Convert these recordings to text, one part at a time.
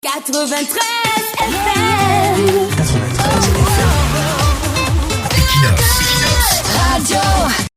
93 FM. 93 Equinox Radio.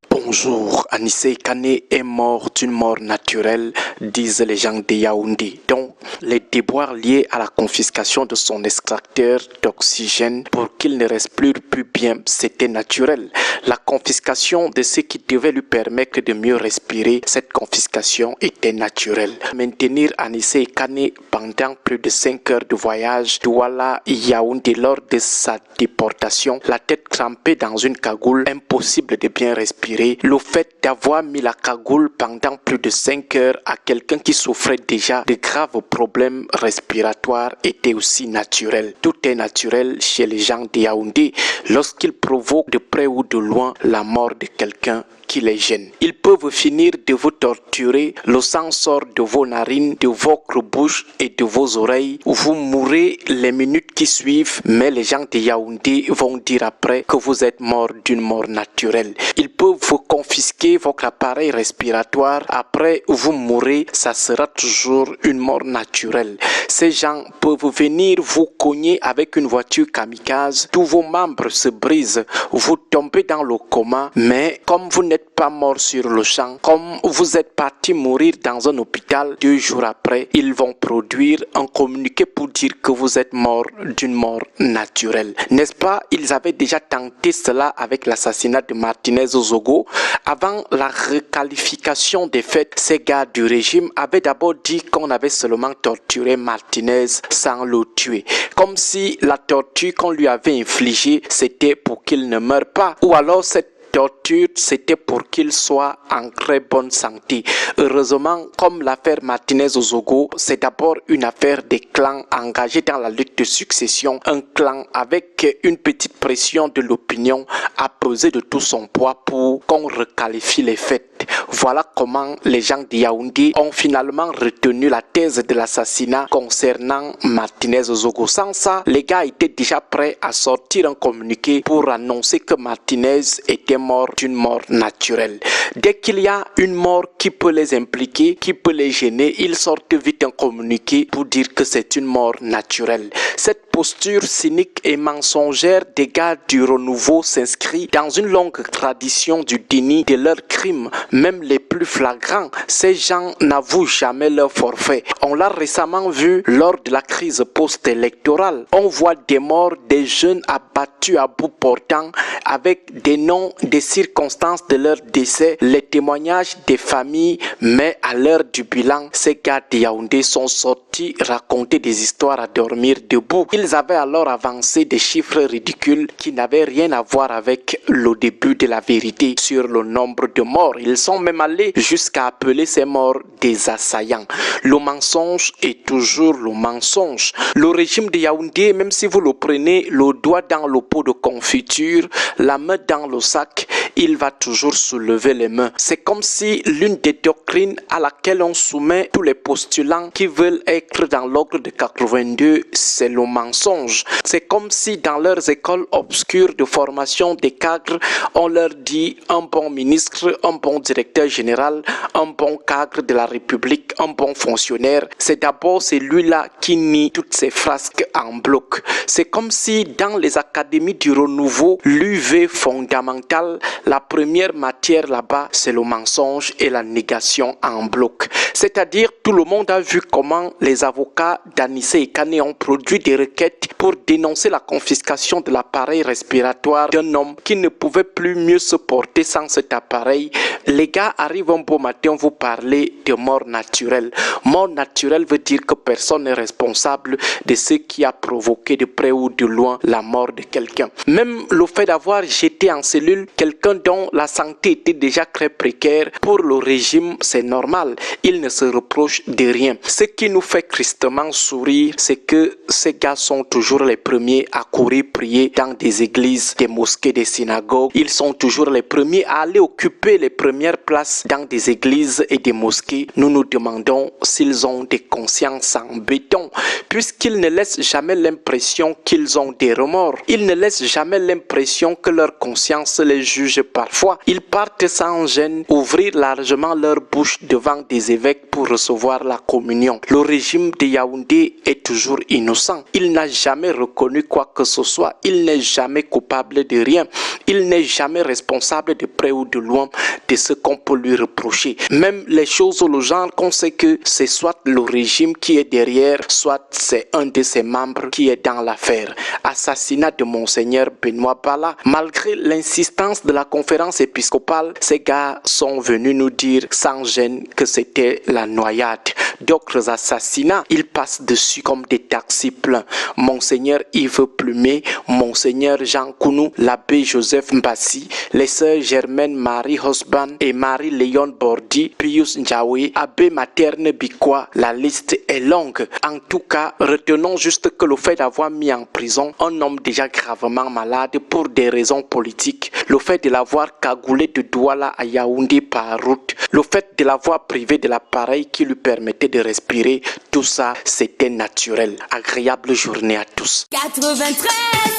Bonjour, Anissé Kane est mort d'une mort naturelle, disent les gens de Yaoundé. Donc, les déboires liés à la confiscation de son extracteur d'oxygène pour qu'il ne respire plus bien, c'était naturel. La confiscation de ce qui devait lui permettre de mieux respirer, cette confiscation était naturelle. Maintenir Anissé Kane pendant plus de 5 heures de voyage Douala Yaoundé lors de sa déportation, la tête trempée dans une cagoule, impossible de bien respirer. Le fait d'avoir mis la cagoule pendant plus de 5 heures à quelqu'un qui souffrait déjà de graves problèmes respiratoires était aussi naturel. Tout est naturel chez les gens de Yaoundé lorsqu'ils provoquent de près ou de loin la mort de quelqu'un qui les gêne. Ils peuvent finir de vous torturer, le sang sort de vos narines, de votre bouche et de vos oreilles. Vous mourrez les minutes qui suivent, mais les gens de Yaoundé vont dire après que vous êtes mort d'une mort naturelle. Ils peuvent vous confisquer votre appareil respiratoire. Après, vous mourrez, ça sera toujours une mort naturelle. Ces gens peuvent venir vous cogner avec une voiture kamikaze. Tous vos membres se brisent. Vous tombez dans le coma, mais comme vous n'êtes pas mort sur le champ, comme vous êtes parti mourir dans un hôpital, 2 jours après, ils vont produire un communiqué pour dire que vous êtes mort d'une mort naturelle. N'est-ce pas? Ils avaient déjà tenté cela avec l'assassinat de Martinez Ozogo. Avant la requalification des faits, ces gars du régime avaient d'abord dit qu'on avait seulement torturé Martinez sans le tuer. Comme si la torture qu'on lui avait infligée, c'était pour qu'il ne meure pas. Ou alors cette torture, c'était pour qu'il soit en très bonne santé. Heureusement, comme l'affaire Martinez Ozogo, c'est d'abord une affaire des clans engagés dans la lutte de succession. Un clan avec une petite pression de l'opinion a pesé de tout son poids pour qu'on requalifie les faits. Voilà comment les gens de Yaoundé ont finalement retenu la thèse de l'assassinat concernant Martinez Ozogo. Sans ça, les gars étaient déjà prêts à sortir un communiqué pour annoncer que Martinez était mort d'une mort naturelle. Dès qu'il y a une mort qui peut les impliquer, qui peut les gêner, ils sortent vite un communiqué pour dire que c'est une mort naturelle. Cette posture cynique et mensongère des gars du renouveau s'inscrit dans une longue tradition du déni de leurs crimes, même les plus flagrants. Ces gens n'avouent jamais leur forfait. On l'a récemment vu lors de la crise post-électorale. On voit des morts, des jeunes abattus à bout portant avec des noms, des circonstances de leur décès, les témoignages des familles, mais à l'heure du bilan, ces gars de Yaoundé sont sortis raconter des histoires à dormir debout. Ils avaient alors avancé des chiffres ridicules qui n'avaient rien à voir avec le début de la vérité sur le nombre de morts. Ils sont même allés jusqu'à appeler ces morts des assaillants. Le mensonge est toujours le mensonge. Le régime de Yaoundé, même si vous le prenez le doigt dans le pot de confiture, la main dans le sac, il va toujours soulever les mains. C'est comme si l'une des doctrines à laquelle on soumet tous les postulants qui veulent être dans l'ordre de 82, c'est le mensonge. C'est comme si dans leurs écoles obscures de formation des cadres, on leur dit un bon ministre, un bon directeur général, un bon cadre de la République, un bon fonctionnaire. C'est d'abord celui-là qui nie toutes ces frasques en bloc. C'est comme si dans les académies du renouveau, l'UV fondamental, la première matière là-bas, c'est le mensonge et la négation en bloc. C'est-à-dire, tout le monde a vu comment les avocats d'Anissé Kane ont produit des requêtes pour dénoncer la confiscation de l'appareil respiratoire d'un homme qui ne pouvait plus mieux se porter sans cet appareil. Les gars arrivent un beau matin, vous parlez de mort naturelle. Mort naturelle veut dire que personne n'est responsable de ce qui a provoqué de près ou de loin la mort de quelqu'un. Même le fait d'avoir jeté en cellule quelqu'un dont la santé était déjà très précaire, pour le régime, c'est normal. Il ne se reproche de rien. Ce qui nous fait tristement sourire, c'est que ces gars sont toujours les premiers à courir prier dans des églises, des mosquées, des synagogues. Ils sont toujours les premiers à aller occuper les premières places dans des églises et des mosquées. Nous nous demandons s'ils ont des consciences en béton, puisqu'ils ne laissent jamais l'impression qu'ils ont des remords. Ils ne laissent jamais l'impression que leur conscience les juge dérange parfois, ils partent sans gêne ouvrir largement leur bouche devant des évêques pour recevoir la communion. Le régime de Yaoundé est toujours innocent. Il n'a jamais reconnu quoi que ce soit. Il n'est jamais coupable de rien. Il n'est jamais responsable de près ou de loin de ce qu'on peut lui reprocher. Même les choses le genre qu'on sait que c'est soit le régime qui est derrière, soit c'est un de ses membres qui est dans l'affaire. Assassinat de Monseigneur Benoît Bala. Malgré l'insistance de la conférence épiscopale, ces gars sont venus nous dire sans gêne que c'était la noyade. D'autres assassinats, ils passent dessus comme des taxis pleins. Monseigneur Yves Plumet, Monseigneur Jean Kounou, l'abbé Joseph Mbassi, les sœurs Germaine Marie Hosban et Marie-Léon Bordi, Pius Ndiawe, abbé Materne Bikwa. La liste est longue. En tout cas, retenons juste que le fait d'avoir mis en prison un homme déjà gravement malade pour des raisons politiques, le fait de l'avoir cagoulé de Douala à Yaoundé par route, le fait de l'avoir privé de l'appareil qui lui permettait de respirer, tout ça c'était naturel. Agréable journée à tous. 93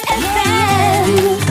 FM.